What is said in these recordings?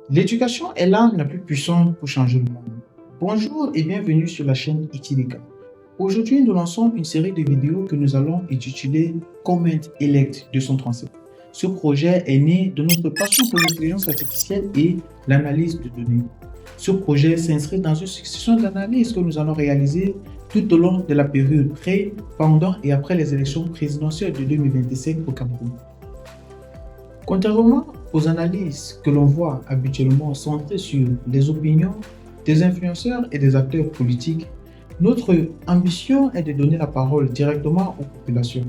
L'éducation est l'arme la plus puissante pour changer le monde. Bonjour et bienvenue sur la chaîne Itilika. Aujourd'hui, nous lançons une série de vidéos que nous allons intituler Comment Elect 237. Ce projet est né de notre passion pour l'intelligence artificielle et l'analyse de données. Ce projet s'inscrit dans une succession d'analyses que nous allons réaliser tout au long de la période pré, pendant et après les élections présidentielles de 2025 au Cameroun. Contrairement aux analyses que l'on voit habituellement centrées sur les opinions des influenceurs et des acteurs politiques, notre ambition est de donner la parole directement aux populations.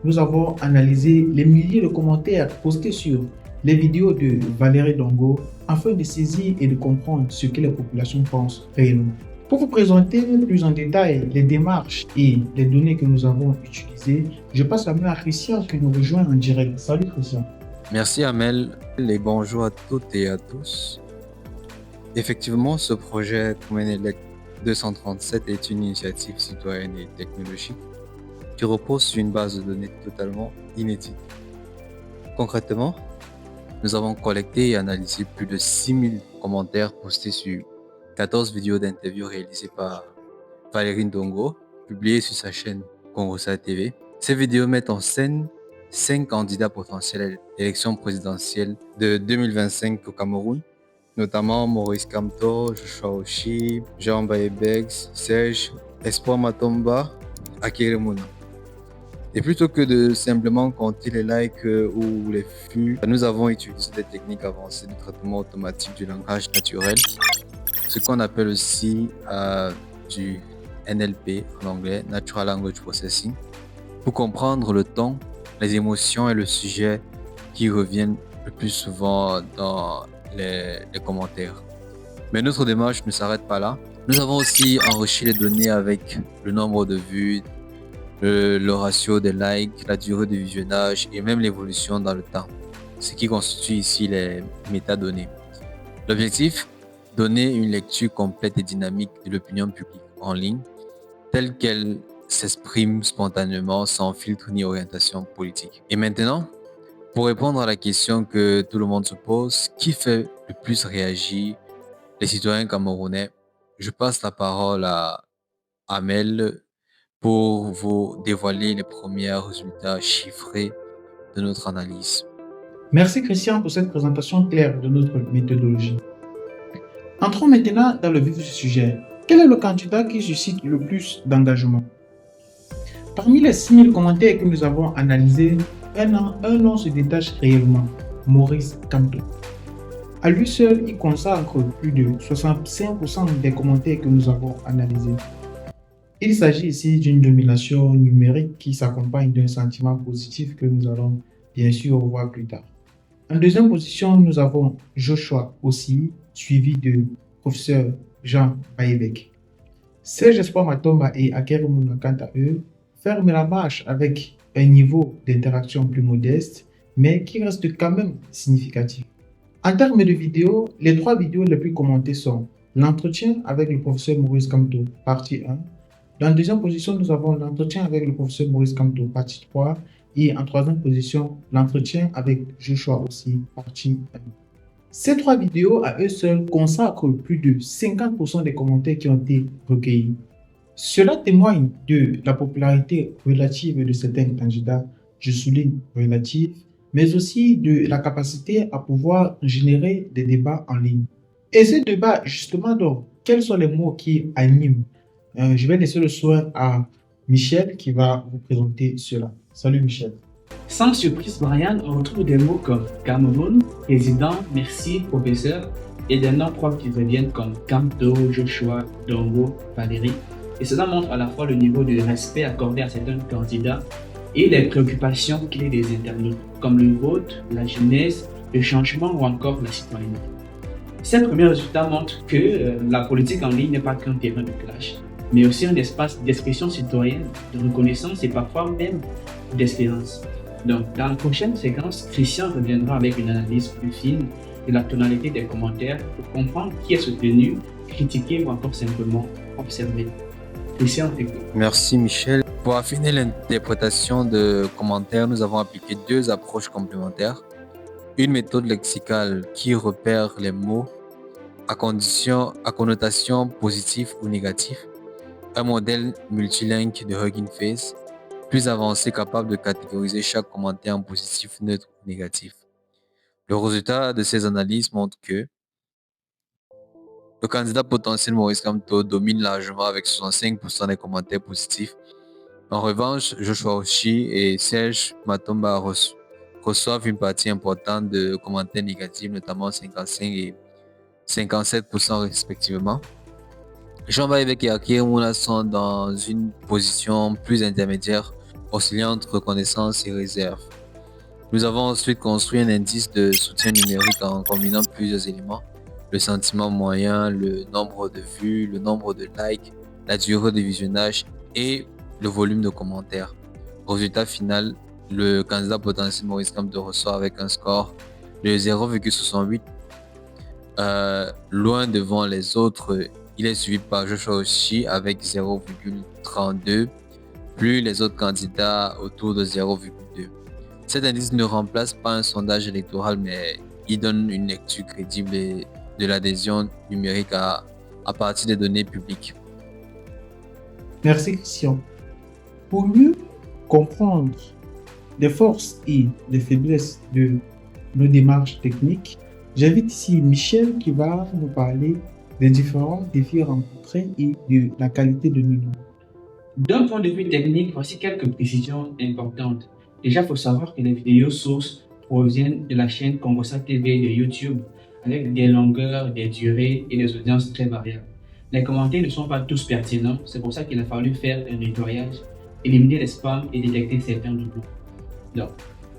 Nous avons analysé les milliers de commentaires postés sur les vidéos de Valérie Dongo afin de saisir et de comprendre ce que les populations pensent réellement. Pour vous présenter plus en détail les démarches et les données que nous avons utilisées, je passe la main à Christian qui nous rejoint en direct. Salut Christian. Merci Amel et bonjour à toutes et à tous. Effectivement, ce projet Comenelec 237 est une initiative citoyenne et technologique qui repose sur une base de données totalement inédite. Concrètement, nous avons collecté et analysé plus de 6000 commentaires postés sur 14 vidéos d'interviews réalisées par Valérie Ndongo, publiées sur sa chaîne Congosa TV. Ces vidéos mettent en scène 5 candidats potentiels à l'élection présidentielle de 2025 au Cameroun, notamment Maurice Kamto, Joshua Oshie, Jean Bayebex, Serge, Espoir Matomba, Akere Mouna. Et plutôt que de simplement compter les likes ou les vues, nous avons utilisé des techniques avancées de traitement automatique du langage naturel, ce qu'on appelle aussi du NLP en anglais, Natural Language Processing, pour comprendre le ton, les émotions et le sujet qui reviennent le plus souvent dans les commentaires. Mais notre démarche ne s'arrête pas là. Nous avons aussi enrichi les données avec le nombre de vues, le ratio des likes, la durée de visionnage et même l'évolution dans le temps, ce qui constitue ici les métadonnées. L'objectif, donner une lecture complète et dynamique de l'opinion publique en ligne, telle qu'elle s'exprime spontanément sans filtre ni orientation politique. Et maintenant, pour répondre à la question que tout le monde se pose, qui fait le plus réagir les citoyens camerounais, je passe la parole à Amel pour vous dévoiler les premiers résultats chiffrés de notre analyse. Merci Christian pour cette présentation claire de notre méthodologie. Entrons maintenant dans le vif du sujet. Quel est le candidat qui suscite le plus d'engagement? Parmi les 6000 commentaires que nous avons analysés, un nom se détache réellement, Maurice Kamto. À lui seul, il consacre plus de 65% des commentaires que nous avons analysés. Il s'agit ici d'une domination numérique qui s'accompagne d'un sentiment positif que nous allons bien sûr voir plus tard. En deuxième position, nous avons Joshua Oshie, suivi de professeur Jean Bayebeck. Serge Espoir Matomba et Akere Mouna, quant à eux, ferment la marche avec un niveau d'interaction plus modeste, mais qui reste quand même significatif. En termes de vidéos, les 3 vidéos les plus commentées sont l'entretien avec le professeur Maurice Kamto, partie 1. Dans la deuxième position, nous avons l'entretien avec le professeur Maurice Kamto, partie 3. Et en troisième position, l'entretien avec Joshua Oshie, partie 1. Ces 3 vidéos à eux seuls consacrent plus de 50% des commentaires qui ont été recueillis. Cela témoigne de la popularité relative de certains candidats, je souligne relative, mais aussi de la capacité à pouvoir générer des débats en ligne. Et ces débats, justement, donc, quels sont les mots qui animent? Je vais laisser le soin à Michel qui va vous présenter cela. Salut Michel. Sans surprise, Brian, on retrouve des mots comme Cameroun, président, merci, professeur, et des noms propres qui reviennent comme Kamto, Joshua, Dongo, Valérie. Et cela montre à la fois le niveau de respect accordé à certains candidats et les préoccupations clés des internautes, comme le vote, la jeunesse, le changement ou encore la citoyenneté. Ces premiers résultats montrent que la politique en ligne n'est pas qu'un terrain de clash, mais aussi un espace d'expression citoyenne, de reconnaissance et parfois même d'espérance. Donc, dans la prochaine séquence, Christian reviendra avec une analyse plus fine de la tonalité des commentaires pour comprendre qui est soutenu, critiqué ou encore simplement observé. Christian, t'écoute. Merci Michel. Pour affiner l'interprétation de commentaires, nous avons appliqué 2 approches complémentaires. une méthode lexicale qui repère les mots à connotation positive ou négative, un modèle multilingue de Hugging Face, plus avancé capable de catégoriser chaque commentaire en positif, neutre ou négatif. Le résultat de ces analyses montre que le candidat potentiel Maurice Kamto domine largement avec 65% des commentaires positifs. En revanche, Joshua Oshie et Serge Matomba reçoivent une partie importante de commentaires négatifs, notamment 55 et 57% respectivement. Jean-Baptiste et Akir Moula sont dans une position plus intermédiaire, oscillant entre reconnaissance et réserve. Nous avons ensuite construit un indice de soutien numérique en combinant plusieurs éléments: le sentiment moyen, le nombre de vues, le nombre de likes, la durée de visionnage et le volume de commentaires. Résultat final, le candidat potentiel Maurice Kamto reçoit avec un score de 0,68, loin devant les autres. Il est suivi par Joshua Oshie avec 0,32, plus les autres candidats autour de 0,2. Cet indice ne remplace pas un sondage électoral, mais il donne une lecture crédible de l'adhésion numérique à partir des données publiques. Merci Christian. Pour mieux comprendre les forces et les faiblesses de nos démarches techniques, j'invite ici Michel qui va nous parler des différents défis rencontrés et de la qualité de nos données. D'un point de vue technique, voici quelques précisions importantes. Déjà, il faut savoir que les vidéos sources proviennent de la chaîne Congosa TV de YouTube, avec des longueurs, des durées et des audiences très variables. Les commentaires ne sont pas tous pertinents, c'est pour ça qu'il a fallu faire un nettoyage, éliminer les spams et détecter certains doublons. Donc,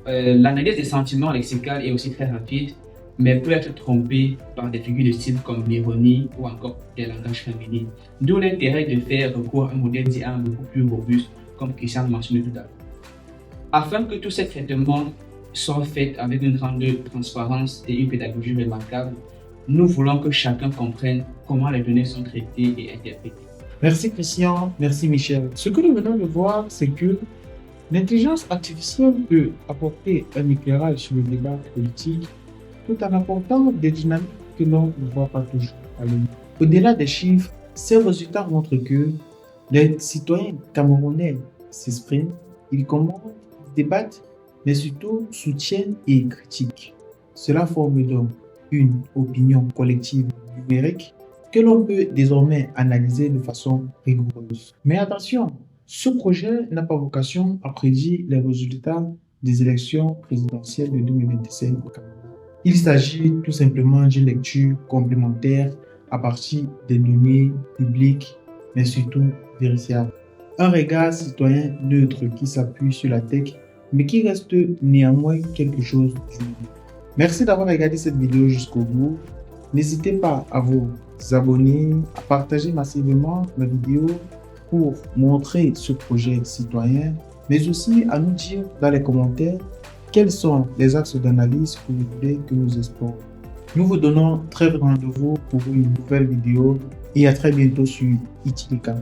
l'analyse des sentiments lexicales est aussi très rapide, mais peut être trompée par des figures de style comme l'ironie ou encore des langages féminins. D'où l'intérêt de faire recours à un modèle d'IA beaucoup plus robuste, comme Christian mentionnait tout à l'heure. Afin que tous ces traitements soient faits avec une grande transparence et une pédagogie remarquable, nous voulons que chacun comprenne comment les données sont traitées et interprétées. Merci Christian, merci Michel. Ce que nous venons de voir, c'est que l'intelligence artificielle peut apporter un éclairage sur le débat politique tout en apportant des dynamiques que l'on ne voit pas toujours à l'œil. Au-delà des chiffres, ces résultats montrent que les citoyens camerounais s'expriment, ils commentent, débattent, mais surtout soutiennent et critiquent. Cela forme donc une opinion collective numérique que l'on peut désormais analyser de façon rigoureuse. Mais attention, ce projet n'a pas vocation à prédire les résultats des élections présidentielles de 2025 au Cameroun. Il s'agit tout simplement d'une lecture complémentaire à partir des données publiques, mais surtout vérifiables. Un regard citoyen neutre qui s'appuie sur la tech, mais qui reste néanmoins quelque chose d'unique. Merci d'avoir regardé cette vidéo jusqu'au bout. N'hésitez pas à vous abonner, à partager massivement la vidéo pour montrer ce projet citoyen, mais aussi à nous dire dans les commentaires quels sont les axes d'analyse que vous voulez que nous explorons. Nous vous donnons très vite rendez-vous pour une nouvelle vidéo et à très bientôt sur Itilika.